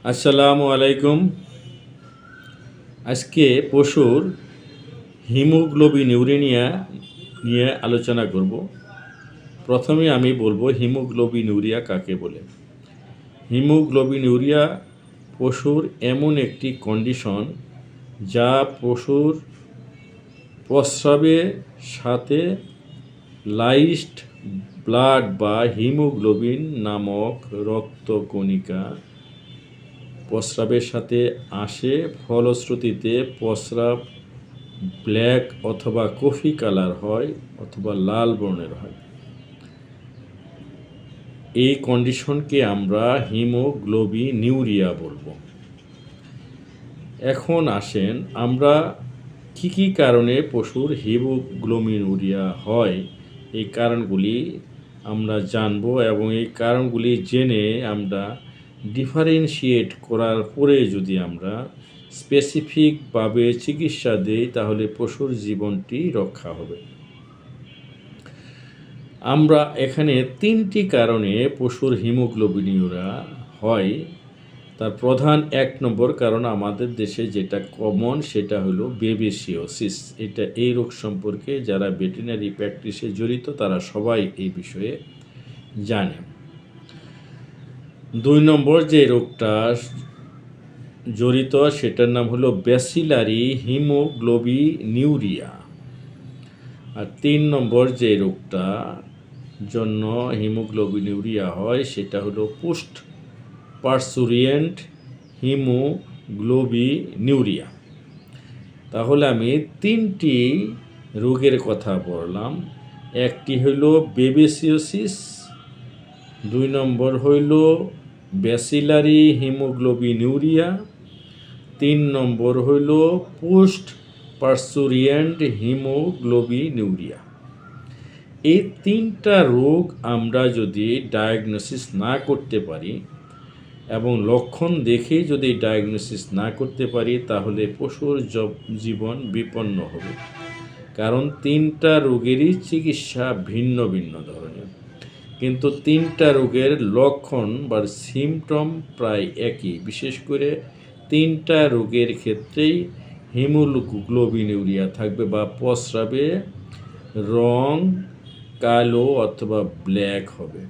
আসসালামু আলাইকুম। আজকে পশুর হিমোগ্লোবিনিউরিয়া নিয়ে আলোচনা করব। প্রথমে আমি বলবো হিমোগ্লোবিনিউরিয়া কাকে বলে। হিমোগ্লোবিনিউরিয়া পশুর এমন একটি কন্ডিশন যা পশুর প্রস্রাবের সাথে লাইসড ব্লাড বা হিমোগ্লোবিন নামক রক্তকণিকা প্রস্রাবের সাথে আসে, ফলশ্রুতিতে প্রস্রাব ব্ল্যাক অথবা কফি কালার হয় অথবা লাল বর্ণের হয়। এই কন্ডিশনকে আমরা হিমোগ্লোবিনিউরিয়া বলবো। এখন আসেন আমরা কী কী কারণে পশুর হিমোগ্লোবিনিউরিয়া হয় এই কারণগুলি আমরা জানব এবং এই কারণগুলি জেনে আমরা ডিফারেন্সিয়েট করার পরে যদি আমরা স্পেসিফিকভাবে চিকিৎসা দিই তাহলে পশুর জীবনটি রক্ষা হবে। আমরা এখানে 3টি কারণে পশুর হিমোগ্লোবিনিউরিয়া হয়। তার প্রধান 1 নম্বর কারণ আমাদের দেশে যেটা কমন সেটা হলো বেবিসিওসিস। এই রোগ সম্পর্কে যারা ভেটেরিনারি প্র্যাকটিসে জড়িত তারা সবাই এই বিষয়ে জানে। 2 নম্বর যে রোগটা জড়িত সেটার নাম হলো ব্যাসিলারি হিমোগ্লোবিনিউরিয়া। আর 3 নম্বর যে রোগটা জন্য হিমোগ্লোবিনিউরিয়া হয় সেটা হলো পোস্ট পার্সুরিয়েন্ট হিমোগ্লোবিনিউরিয়া। তাহলে আমি 3টি রোগের কথা বললাম। একটি হইল বেবিসিওসিস, 2 নম্বর হইল ব্যাসিলারি হিমোগ্লোবিনিউরিয়া, 3 নম্বর হইল পোস্ট পার্সুরিয়েন্ট হিমোগ্লোবিনিউরিয়া। এই 3টা রোগ আমরা যদি ডায়াগনোসিস না করতে পারি এবং লক্ষণ দেখে যদি ডায়াগনোসিস না করতে পারি তাহলে পশুর জীবন বিপন্ন হবে। কারণ 3টা রোগেরই চিকিৎসা ভিন্ন ভিন্ন ধরনের, কিন্তু 3টা রোগের লক্ষণ বা সিমটম প্রায় একই। বিশেষ করে 3টা রোগের ক্ষেত্রেই হিমোগ্লোবিনিউরিয়া থাকবে বা প্রস্রাবে রং কালো অথবা ব্ল্যাক হবে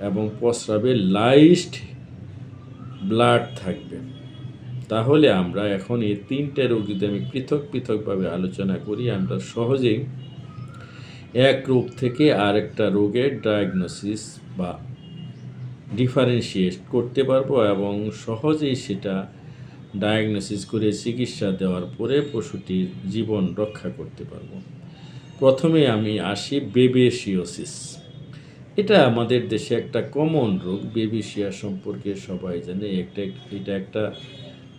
এবং প্রস্রাবে লাইসড ব্লাড থাকবে। তাহলে আমরা এখন এই 3টে রোগ যদি আমি পৃথকভাবে আলোচনা করি আমরা সহজেই এক রোগ থেকে আরেকটা রোগের ডায়াগনোসিস বা ডিফারেন্সিয়েট করতে পারবো এবং সহজেই সেটা ডায়াগনোসিস করে চিকিৎসা দেওয়ার পরে পশুটির জীবন রক্ষা করতে পারবো। প্রথমে আমি আসি বেবিসিওসিস। এটা আমাদের দেশে একটা কমন রোগ। বেবিসিয়া সম্পর্কে সবাই জানে। এটা একটা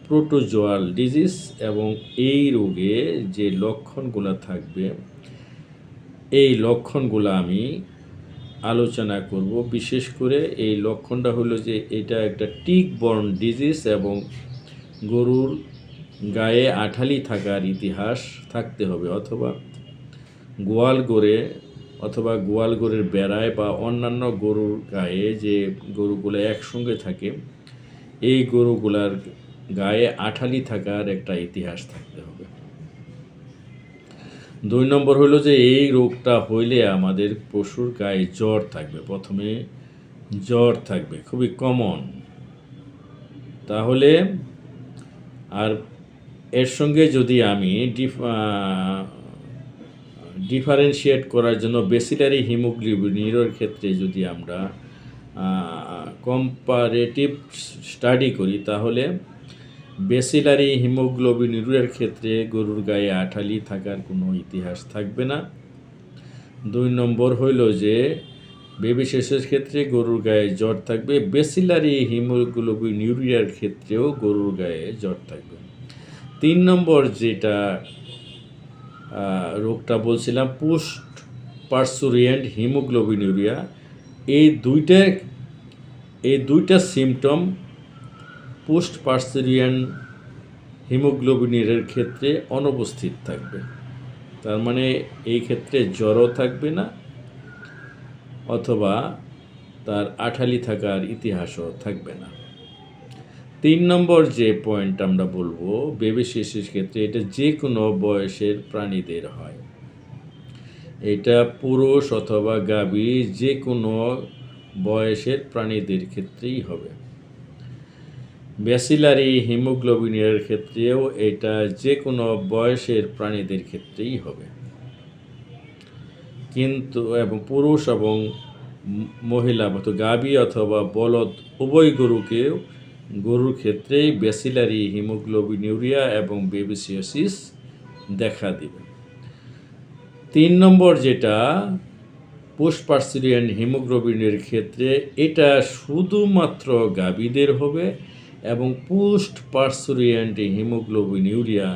প্রোটোজোয়াল ডিজিজ এবং এই রোগে যে লক্ষণগুলো থাকবে এই লক্ষণগুলো আমি আলোচনা করব। বিশেষ করে এই লক্ষণটা হলো যে এটা একটা টিক বর্ন ডিজিজ এবং গরুর গায়ে আঠালি থাকার ইতিহাস থাকতে হবে অথবা গোয়ালঘরের বেড়ায় বা অন্যান্য গরুর গায়ে যে গরুগুলো একসঙ্গে থাকে এই গরুগুলার গায়ে আঠালি থাকার একটা ইতিহাস থাকতে হবে। 2 নম্বর হলো যে এই রোগটা হইলে আমাদের পশুর গায়ে জ্বর থাকবে। প্রথমে জ্বর থাকবে, খুবই কমন। তাহলে আর এর সঙ্গে যদি আমি ডিফারেন্সিয়েট করার জন্য ব্যাসিলারি হিমোগ্লোবিনিউরিয়ার ক্ষেত্রে যদি আমরা কম্পারেটিভ স্টাডি করি তাহলে ব্যাসিলারি হিমোগ্লোবিনিউরিয়ার ক্ষেত্রে গরুর গায়ে আঠালি থাকার কোনো ইতিহাস থাকবে না। 2 নম্বর হইল যে বেবিসিওসিসের ক্ষেত্রে গরুর গায়ে জ্বর থাকবে। ব্যাসিলারি হিমোগ্লোবিনিউরিয়ার ক্ষেত্রেও গরুর গায়ে জ্বর থাকবে। 3 নম্বর যেটা রোগটা বলছিলাম পোস্ট পার্সুরিয়েন্ট হিমোগ্লোবিনিউরিয়া, এই দুইটা সিমটম পোস্ট পার্সুরিয়েন্ট হিমোগ্লোবিনিউরিয়ার ক্ষেত্রে অনুপস্থিত থাকবে। তার মানে এই ক্ষেত্রে জ্বরও থাকবে না অথবা তার আঠালি থাকার ইতিহাসও থাকবে না। 3 নম্বর যে পয়েন্ট আমরা বলবো বেবি শিশুর ক্ষেত্রে, এটা যে কোনো বয়সের প্রাণীদের হয়। এটা পুরুষ অথবা গাভী যে কোনো বয়সের প্রাণীদের ক্ষেত্রেই হবে। ব্যাসিলারি হিমোগ্লোবিনের ক্ষেত্রেও এটা যে কোনো বয়সের প্রাণীদের ক্ষেত্রেই হবে। কিন্তু এবং পুরুষ এবং মহিলা গাভী অথবা বলদ উভয় গরুর ক্ষেত্রেই ব্যাসিলারি হিমোগ্লোবিনিউরিয়া এবং বেবিসিওসিস দেখা দিবে। 3 নম্বর যেটা পোস্ট পার্সুরিয়ান হিমোগ্লোবিনের ক্ষেত্রে, এটা শুধুমাত্র গাভীদের হবে এবং পোস্ট পার্সুরিয়ান্ট হিমোগ্লোবিনিউরিয়া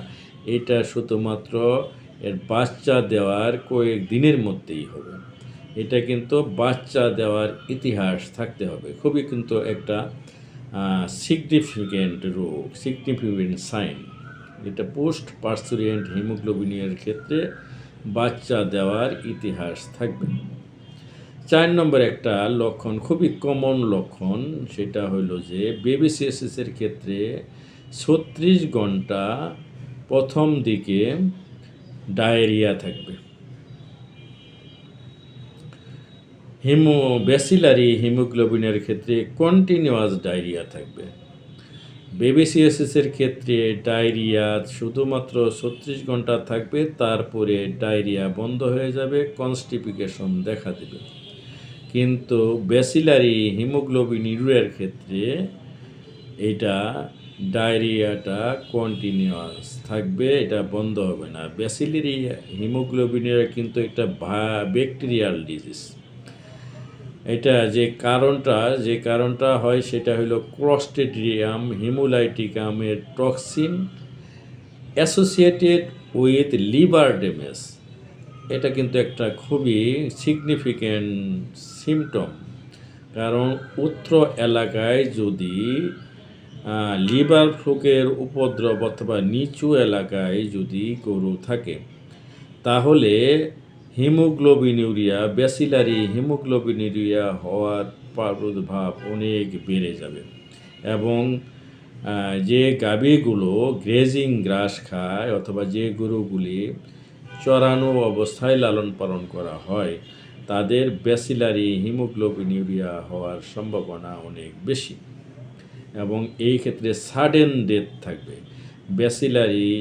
এটা শুধুমাত্র এর বাচ্চা দেওয়ার কয়েক দিনের মধ্যেই হবে। এটা কিন্তু বাচ্চা দেওয়ার ইতিহাস থাকতে হবে। খুবই কিন্তু একটা সিগনিফিক্যান্ট রোগ, সিগনিফিক্যান্ট সাইন। এটা পোস্ট পার্সুরিয়ান্ট হিমোগ্লোবিনিয়ার ক্ষেত্রে বাচ্চা দেওয়ার ইতিহাস থাকবে। 4 নম্বর একটা লক্ষণ, খুবই কমন লক্ষণ, সেটা হলো যে বেবিসিএসএসের ক্ষেত্রে 36 ঘন্টা প্রথম দিকে ডায়রিয়া থাকবে। ব্যাসিলারি হিমোগ্লোবিনের ক্ষেত্রে কন্টিনিউয়াস ডায়রিয়া থাকবে। বেবিসিএসএসের ক্ষেত্রে ডায়রিয়া শুধুমাত্র 36 ঘন্টা থাকবে, তারপরে ডায়রিয়া বন্ধ হয়ে যাবে, কনস্টিপিকেশন দেখা দেবে। কিন্তু ব্যাসিলারি হিমোগ্লোবিনিউরিয়ার ক্ষেত্রে এটা ডায়রিয়াটা কন্টিনিউয়াস থাকবে, এটা বন্ধ হবে না। ব্যাসিলারি হিমোগ্লোবিনিউরিয়া কিন্তু একটা ব্যাকটেরিয়াল ডিজিজ। এটা যে কারণটা হয় সেটা হলো ক্লস্ট্রিডিয়াম হিমোলাইটিকামের toxin associated with liver damage. এটা কিন্তু একটা খুবই সিগনিফিক্যান্ট সিমটম, কারণ উত্তর এলাকায় যদি লিভার ফ্লুকের উপদ্রব অথবা নিচু এলাকায় যদি গরু থাকে, তাহলে হিমোগ্লোবিনিউরিয়া, ব্যাসিলারি হিমোগ্লোবিনিউরিয়া হওয়ার প্রাদুর্ভাব অনেক বেড়ে যাবে। এবং যে গাভীগুলো গ্রেজিং গ্রাস খায় অথবা যে গরুগুলি চড়ানো অবস্থায় লালন পালন করা হয়, তাদের ব্যাসিলারি হিমোগ্লোবিনিউরিয়া হওয়ার সম্ভাবনা অনেক বেশি এবং এই ক্ষেত্রে সাডেন ডেথ থাকবে। ব্যাসিলারি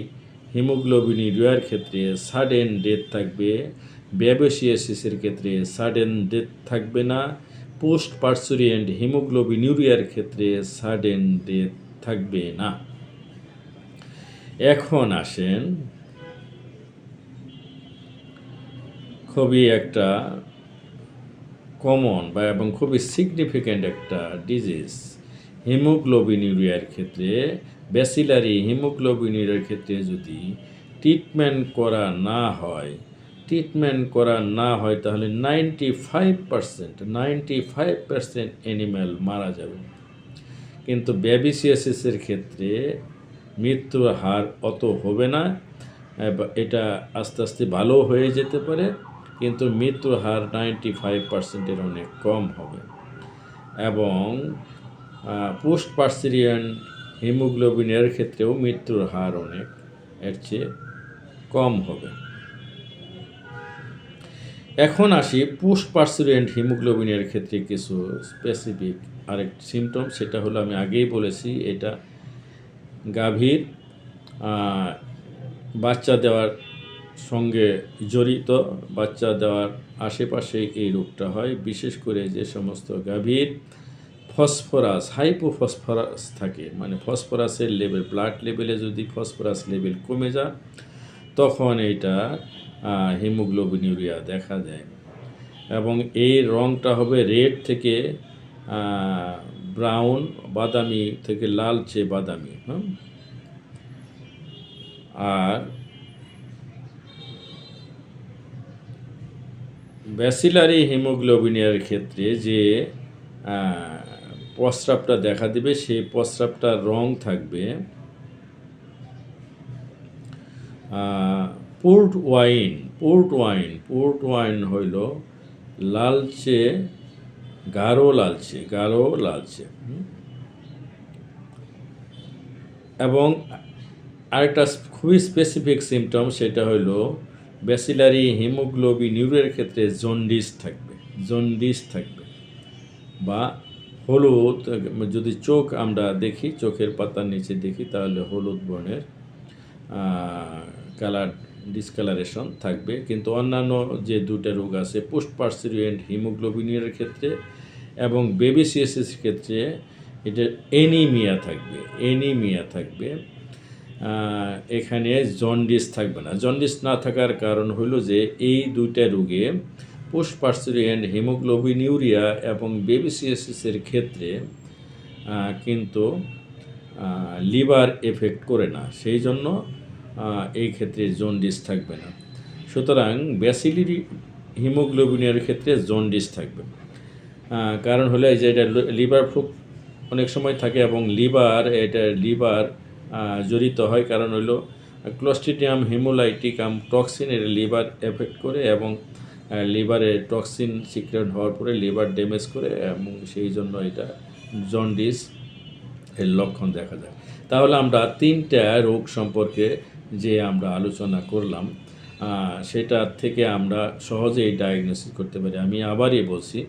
হিমোগ্লোবিনিউরিয়ার ক্ষেত্রে সাডেন ডেথ থাকবে, বেবিসিএসএসের ক্ষেত্রে সাডেন ডেথ থাকবে না, পোস্ট পার্সুরিয়েন্ট হিমোগ্লোবিনিউরিয়ার ক্ষেত্রে সাডেন ডেথ থাকবে না। এখন আসেন খুবই একটা কমন এবং খুবই সিগনিফিক্যান্ট একটা ডিজিজ হিমোগ্লোবিনিউরিয়ার ক্ষেত্রে। ব্যাসিলারি হিমোগ্লোবিনিউরিয়ার ক্ষেত্রে যদি ট্রিটমেন্ট করা না হয় তাহলে 95% অ্যানিম্যাল মারা যাবে। কিন্তু বেবিসিএসএসের ক্ষেত্রে মৃত্যুর হার অত হবে না, এটা আস্তে আস্তে ভালো হয়ে যেতে পারে, কিন্তু মৃত্যুর হার 95%-এর অনেক কম হবে। এবং পোস্ট পার্সুরিয়ান হিমোগ্লোবিনের ক্ষেত্রেও মৃত্যুর হার অনেক এর চেয়ে কম হবে। এখন আসি পোস্ট পার্সুরিয়েন্ট হিমোগ্লোবিনের ক্ষেত্রে কিছু স্পেসিফিক আরেকটি সিমটম, সেটা হলো আমি আগেই বলেছি, এটা গাভীর বাচ্চা দেওয়ার সঙ্গে জড়িত। বাচ্চা দেওয়ার আশেপাশে এই রোগটা হয়, বিশেষ করে যে সমস্ত গাভীর হাইপোফসফরাস থাকে, মানে ফসফরাসের লেভেল, ব্লাড লেভেলে যদি ফসফরাস লেভেল কমে যায়, তখন এটা হিমোগ্লোবিনিউরিয়া দেখা দেয়। এবং এই রঙটা হবে রেড থেকে ব্রাউন, বাদামি থেকে লালচে বাদামি। আর ব্যাসিলারি হিমোগ্লোবিনিয়ার ক্ষেত্রে যে প্রস্রাবটা দেখা দিবে, সেই প্রস্রাবটার রং থাকবে পোর্ট ওয়াইন হইল লালচে, গাঢ় লালচে। এবং আরেকটা খুবই স্পেসিফিক সিমটম, সেটা হলো ব্যাসিলারি হিমোগ্লোবিনিউরিয়ার ক্ষেত্রে জন্ডিস থাকবে বা হলুদ, যদি চোখ আমরা দেখি, চোখের পাতার নিচে দেখি, তাহলে হলুদ বর্ণের কালার ডিসকালারেশন থাকবে। কিন্তু অন্যান্য যে দুটো রোগ আছে, পোস্ট পার্সিডিয়েন্ট হিমোগ্লোবিনিয়ার ক্ষেত্রে এবং বেবি সিএসএসের ক্ষেত্রে এটা এনিমিয়া থাকবে। এখানে জন্ডিস থাকবে না। জন্ডিস না থাকার কারণ হলো যে এই দুইটা রোগে পোস্ট পার্সিডিয়েন্ট হিমোগ্লোবিনিউরিয়া এবং বেবি সিএসএসের ক্ষেত্রে কিন্তু লিভার এফেক্ট করে না, সেই জন্য এই ক্ষেত্রে জন্ডিস থাকবে না। সুতরাং ব্যাসিলারি হিমোগ্লোবিনিয়ার ক্ষেত্রে জন্ডিস থাকবে। কারণ হলো এই যে এটা লিভার ফ্লুক অনেক সময় থাকে এবং লিভার জড়িত হয়, কারণ হলো ক্লোস্ট্রিডিয়াম হিমোলাইটিকাম টক্সিন এর লিভার এফেক্ট করে এবং লিভারে টক্সিন সিক্রেট হওয়ার পরে লিভার ড্যামেজ করে, এবং সেই জন্য এটা জন্ডিস এর লক্ষণ দেখা যায়। তাহলে আমরা তিনটা রোগ সম্পর্কে যে আমরা আলোচনা করলাম, সেটা থেকে আমরা সহজেই ডায়াগনোসিস করতে পারি। আমি আবারই বলছি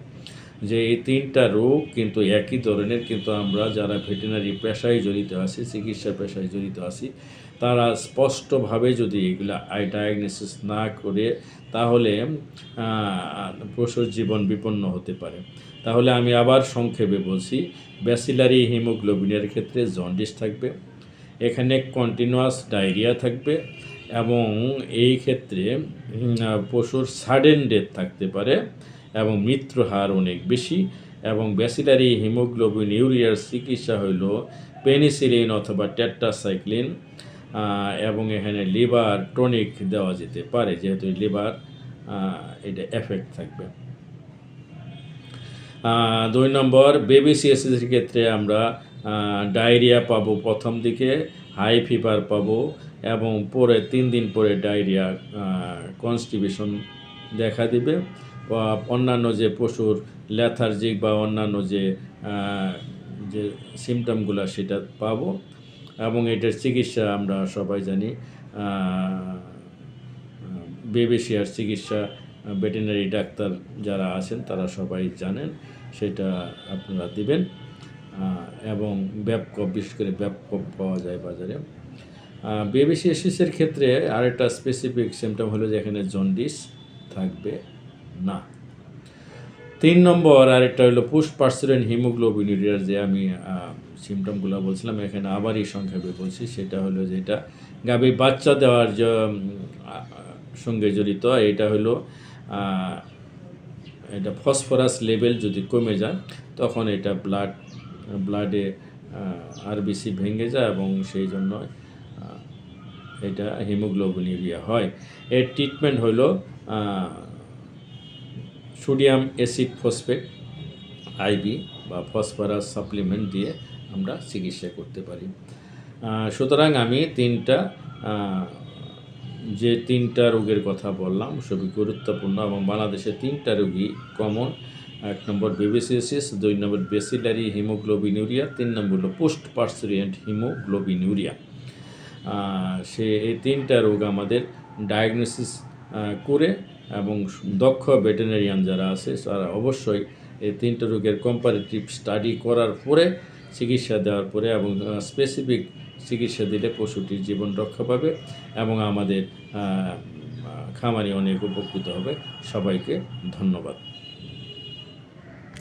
যে এই তিনটা রোগ কিন্তু একই ধরনের, কিন্তু আমরা যারা ভেটেরিনারি পেশায় জড়িত আছি, চিকিৎসা পেশায় জড়িত আছি, তারা স্পষ্টভাবে যদি এগুলো ডায়াগনোসিস না করে, তাহলে পশুর জীবন বিপন্ন হতে পারে। তাহলে আমি আবার সংক্ষেপে বলছি, ব্যাসিলারি হিমোগ্লোবিনের ক্ষেত্রে জন্ডিস থাকবে, এখানে কন্টিনিউয়াস ডায়রিয়া থাকবে, এবং এই ক্ষেত্রে পশুর সাডেন ডেথ থাকতে পারে এবং মৃত্যুর হার অনেক বেশি। এবং ব্যাসিলারি হিমোগ্লোবিনিউরিয়ার চিকিৎসা হইল পেনিসিলিন অথবা টেট্রাসাইক্লিন, এবং এখানে লিভার টনিক দেওয়া যেতে পারে, যেহেতু লিভার এটা এফেক্ট থাকবে। 2 নম্বর, বেবি সিএসএসের ক্ষেত্রে আমরা ডায়রিয়া পাবো প্রথম দিকে, হাই ফিভার পাবো, এবং পরে 3 দিন পরে ডায়রিয়া কনস্টিপেশন দেখা দিবে। অন্যান্য যে পশুর লেথার্জিক বা অন্যান্য যে সিমটমগুলো সেটা পাবো, এবং এটার চিকিৎসা আমরা সবাই জানি, বেবিসিয়ার চিকিৎসা ভেটেরিনারি ডাক্তার যারা আছেন তারা সবাই জানেন, সেটা আপনারা দিবেন। এবং ব্যাপকপ, বিশেষ করে ব্যাপকপ পাওয়া যায় বাজারে। বেবি সিএসএসের ক্ষেত্রে আরেকটা স্পেসিফিক সিমটম হলো যে এখানে জন্ডিস থাকবে না। 3 নম্বর আরেকটা হলো পোস্ট পার্সিডিয়েন্ট হিমোগ্লোবিনিউরিয়ার যে আমি সিমটমগুলো বলছিলাম, এখানে আবারই সংক্ষেপে বলছি, সেটা হলো যে এটা গাভী বাচ্চা দেওয়ার সঙ্গে জড়িত। এটা হলো এটা ফসফরাস লেভেল যদি কমে যায়, তখন এটা ব্লাডে আরবিসি ভেঙে যায়, এবং সেই জন্য এটা হিমোগ্লোবিনিউরিয়া হয়। এর ট্রিটমেন্ট হলো সোডিয়াম অ্যাসিড ফসফেট আইবি বা ফসফরাস সাপ্লিমেন্ট দিয়ে আমরা চিকিৎসা করতে পারি। সুতরাং আমি যে তিনটা রোগের কথা বললাম খুবই গুরুত্বপূর্ণ, এবং বাংলাদেশে 3টা রোগী কমন। 1 নম্বর বেবি সিএসএস, 2 নম্বর ব্যাসিলারি হিমোগ্লোবিনিউরিয়া, 3 নম্বর হলো পোস্ট পার্সিডিয়েন্ট হিমোগ্লোবিনিউরিয়া। এই 3টা রোগ আমাদের ডায়াগনোসিস করে, এবং দক্ষ ভেটেরিনারিয়ান যারা আছে তারা অবশ্যই এই 3টা রোগের কম্পারেটিভ স্টাডি করার পরে চিকিৎসা দেওয়ার পরে, এবং স্পেসিফিক চিকিৎসা দিলে পশুটির জীবন রক্ষা পাবে এবং আমাদের খামারি অনেক উপকৃত হবে। সবাইকে ধন্যবাদ।